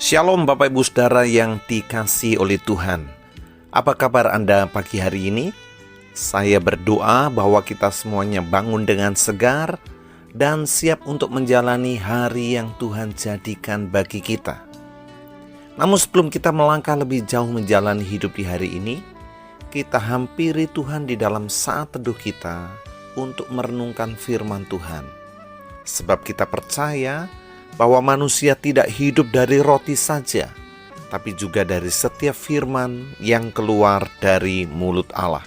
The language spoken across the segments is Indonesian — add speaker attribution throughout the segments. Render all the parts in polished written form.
Speaker 1: Shalom Bapak Ibu Saudara yang dikasihi oleh Tuhan. Apa kabar Anda pagi hari ini? Saya berdoa bahwa kita semuanya bangun dengan segar dan siap untuk menjalani hari yang Tuhan jadikan bagi kita. Namun sebelum kita melangkah lebih jauh menjalani hidup di hari ini, kita hampiri Tuhan di dalam saat teduh kita untuk merenungkan firman Tuhan. Sebab kita percaya bahwa manusia tidak hidup dari roti saja, tapi juga dari setiap firman yang keluar dari mulut Allah.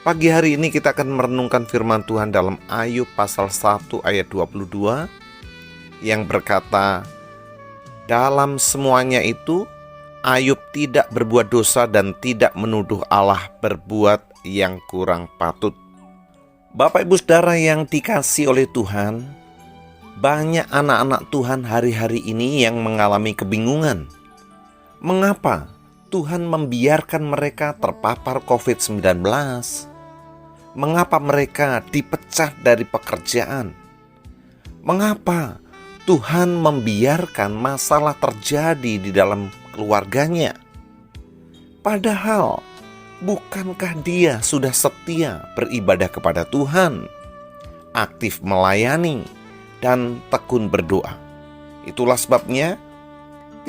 Speaker 1: Pagi hari ini kita akan merenungkan firman Tuhan dalam Ayub pasal 1 ayat 22 yang berkata, dalam semuanya itu Ayub tidak berbuat dosa dan tidak menuduh Allah berbuat yang kurang patut. Bapak Ibu Saudara yang dikasihi oleh Tuhan, banyak anak-anak Tuhan hari-hari ini yang mengalami kebingungan. Mengapa Tuhan membiarkan mereka terpapar COVID-19? Mengapa mereka dipecat dari pekerjaan? Mengapa Tuhan membiarkan masalah terjadi di dalam keluarganya? Padahal, bukankah dia sudah setia beribadah kepada Tuhan, aktif melayani, dan tekun berdoa? Itulah sebabnya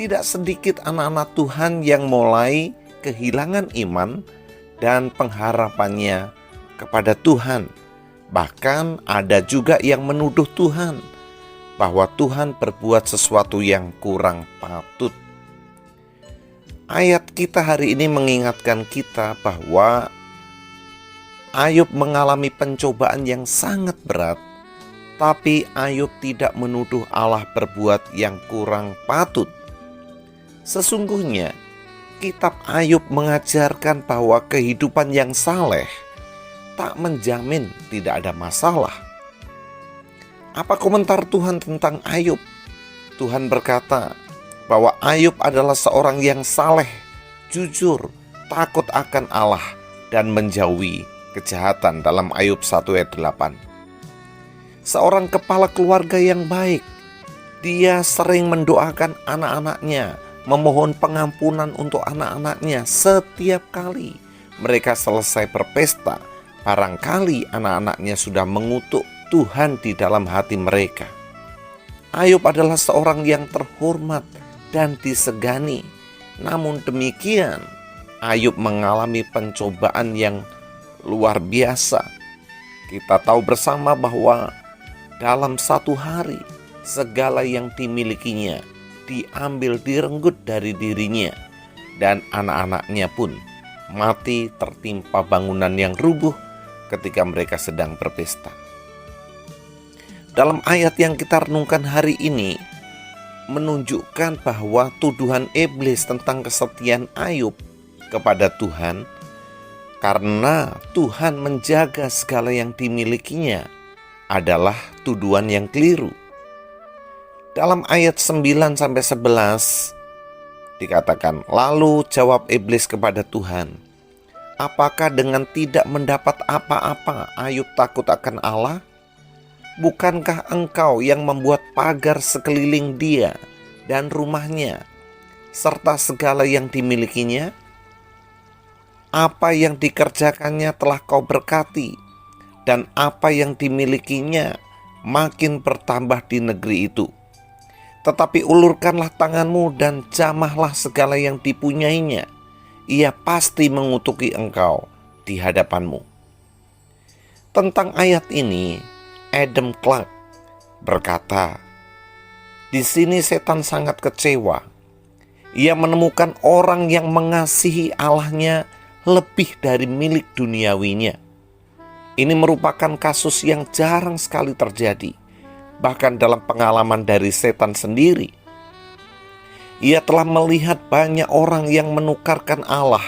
Speaker 1: tidak sedikit anak-anak Tuhan yang mulai kehilangan iman dan pengharapannya kepada Tuhan. Bahkan ada juga yang menuduh Tuhan bahwa Tuhan berbuat sesuatu yang kurang patut. Ayat kita hari ini mengingatkan kita bahwa Ayub mengalami pencobaan yang sangat berat, tapi Ayub tidak menuduh Allah berbuat yang kurang patut. Sesungguhnya, kitab Ayub mengajarkan bahwa kehidupan yang saleh tak menjamin tidak ada masalah. Apa komentar Tuhan tentang Ayub? Tuhan berkata bahwa Ayub adalah seorang yang saleh, jujur, takut akan Allah, dan menjauhi kejahatan dalam Ayub 1 ayat 8. Seorang kepala keluarga yang baik, dia sering mendoakan anak-anaknya, memohon pengampunan untuk anak-anaknya setiap kali mereka selesai berpesta. Barangkali anak-anaknya sudah mengutuk Tuhan di dalam hati mereka. Ayub adalah seorang yang terhormat dan disegani. Namun demikian, Ayub mengalami pencobaan yang luar biasa. Kita tahu bersama bahwa dalam satu hari, segala yang dimilikinya diambil direnggut dari dirinya, dan anak-anaknya pun mati tertimpa bangunan yang rubuh ketika mereka sedang berpesta. Dalam ayat yang kita renungkan hari ini, menunjukkan bahwa tuduhan iblis tentang kesetiaan Ayub kepada Tuhan, karena Tuhan menjaga segala yang dimilikinya, adalah tuduhan yang keliru. Dalam ayat 9-11 dikatakan, lalu jawab iblis kepada Tuhan, apakah dengan tidak mendapat apa-apa Ayub takut akan Allah? Bukankah engkau yang membuat pagar sekeliling dia dan rumahnya, serta segala yang dimilikinya? Apa yang dikerjakannya telah kau berkati, dan apa yang dimilikinya makin bertambah di negeri itu. Tetapi ulurkanlah tanganmu dan jamahlah segala yang dipunyainya, ia pasti mengutuki engkau di hadapanmu. Tentang ayat ini, Adam Clarke berkata, di sini setan sangat kecewa. Ia menemukan orang yang mengasihi Allahnya lebih dari milik duniawinya. Ini merupakan kasus yang jarang sekali terjadi, bahkan dalam pengalaman dari setan sendiri. Ia telah melihat banyak orang yang menukarkan Allah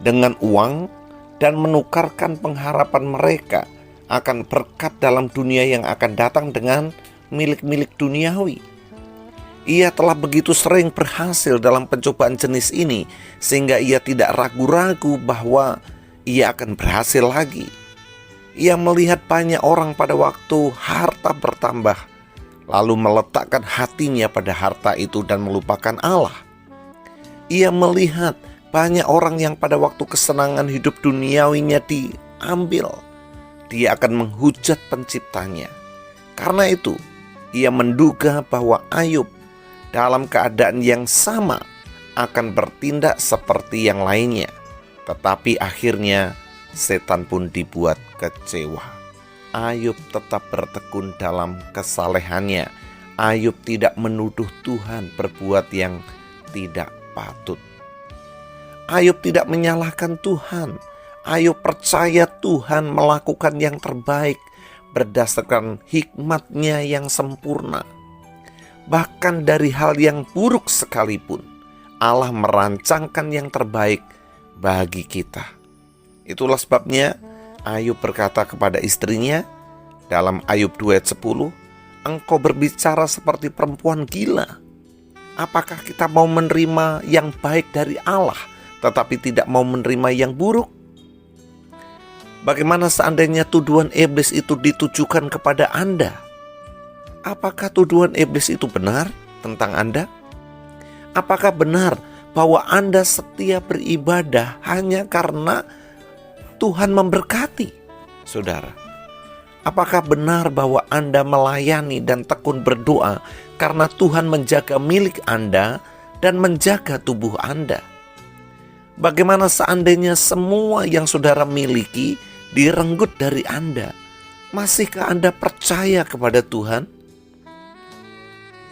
Speaker 1: dengan uang dan menukarkan pengharapan mereka akan berkat dalam dunia yang akan datang dengan milik-milik duniawi. Ia telah begitu sering berhasil dalam pencobaan jenis ini sehingga ia tidak ragu-ragu bahwa ia akan berhasil lagi. Ia melihat banyak orang pada waktu harta bertambah, lalu meletakkan hatinya pada harta itu dan melupakan Allah. Ia melihat banyak orang yang pada waktu kesenangan hidup duniawinya diambil, dia akan menghujat penciptanya. Karena itu, ia menduga bahwa Ayub dalam keadaan yang sama akan bertindak seperti yang lainnya. Tetapi akhirnya setan pun dibuat kecewa. Ayub tetap bertekun dalam kesalehannya. Ayub tidak menuduh Tuhan berbuat yang tidak patut. Ayub tidak menyalahkan Tuhan. Ayub percaya Tuhan melakukan yang terbaik berdasarkan hikmat-Nya yang sempurna. Bahkan dari hal yang buruk sekalipun, Allah merancangkan yang terbaik bagi kita. Itulah sebabnya Ayub berkata kepada istrinya dalam Ayub 2 ayat 10, engkau berbicara seperti perempuan gila. Apakah kita mau menerima yang baik dari Allah, tetapi tidak mau menerima yang buruk? Bagaimana seandainya tuduhan iblis itu ditujukan kepada Anda? Apakah tuduhan iblis itu benar tentang Anda? Apakah benar bahwa Anda setia beribadah hanya karena Tuhan memberkati? Saudara, apakah benar bahwa Anda melayani dan tekun berdoa karena Tuhan menjaga milik Anda dan menjaga tubuh Anda? Bagaimana seandainya semua yang saudara miliki direnggut dari Anda? Masihkah Anda percaya kepada Tuhan?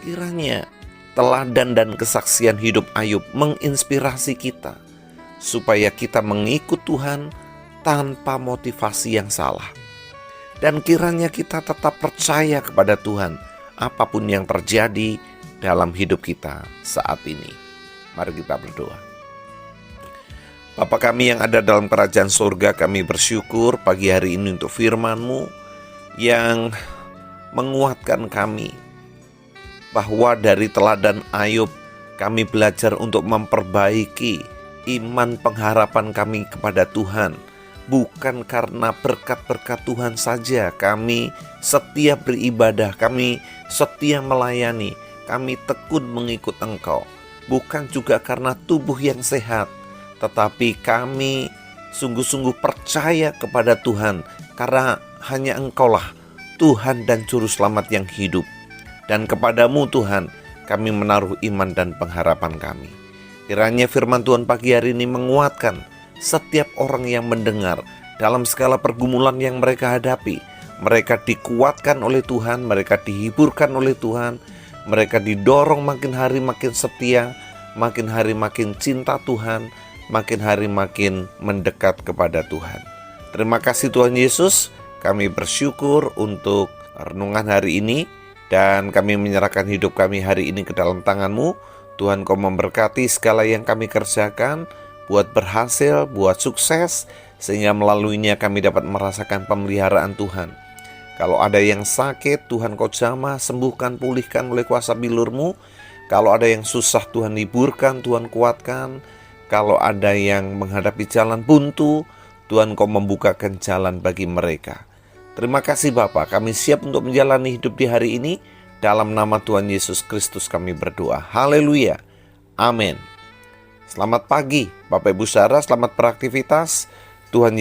Speaker 1: Kiranya teladan dan kesaksian hidup Ayub menginspirasi kita supaya kita mengikut Tuhan tanpa motivasi yang salah. Dan kiranya kita tetap percaya kepada Tuhan apapun yang terjadi dalam hidup kita saat ini. Mari kita berdoa. Bapa kami yang ada dalam kerajaan surga, kami bersyukur pagi hari ini untuk firman-Mu yang menguatkan kami, bahwa dari teladan Ayub kami belajar untuk memperbaiki iman pengharapan kami kepada Tuhan. Bukan karena berkat-berkat Tuhan saja kami setia beribadah, kami setia melayani, kami tekun mengikut Engkau. Bukan juga karena tubuh yang sehat, tetapi kami sungguh-sungguh percaya kepada Tuhan karena hanya Engkaulah Tuhan dan Juru Selamat yang hidup. Dan kepadamu Tuhan kami menaruh iman dan pengharapan kami. Kiranya firman Tuhan pagi hari ini menguatkan setiap orang yang mendengar dalam segala pergumulan yang mereka hadapi. Mereka dikuatkan oleh Tuhan, mereka dihiburkan oleh Tuhan, mereka didorong makin hari makin setia, makin hari makin cinta Tuhan, makin hari makin mendekat kepada Tuhan. Terima kasih Tuhan Yesus, kami bersyukur untuk renungan hari ini. Dan kami menyerahkan hidup kami hari ini ke dalam tangan-Mu. Tuhan, Kau memberkati segala yang kami kerjakan, buat berhasil, buat sukses, sehingga melaluinya kami dapat merasakan pemeliharaan Tuhan. Kalau ada yang sakit, Tuhan Kau jamah, sembuhkan, pulihkan oleh kuasa bilur-Mu. Kalau ada yang susah, Tuhan hiburkan, Tuhan kuatkan. Kalau ada yang menghadapi jalan buntu, Tuhan Kau membukakan jalan bagi mereka. Terima kasih Bapa, kami siap untuk menjalani hidup di hari ini. Dalam nama Tuhan Yesus Kristus kami berdoa. Haleluya. Amin. Selamat pagi Bapak Ibu Saudara, selamat beraktivitas. Tuhan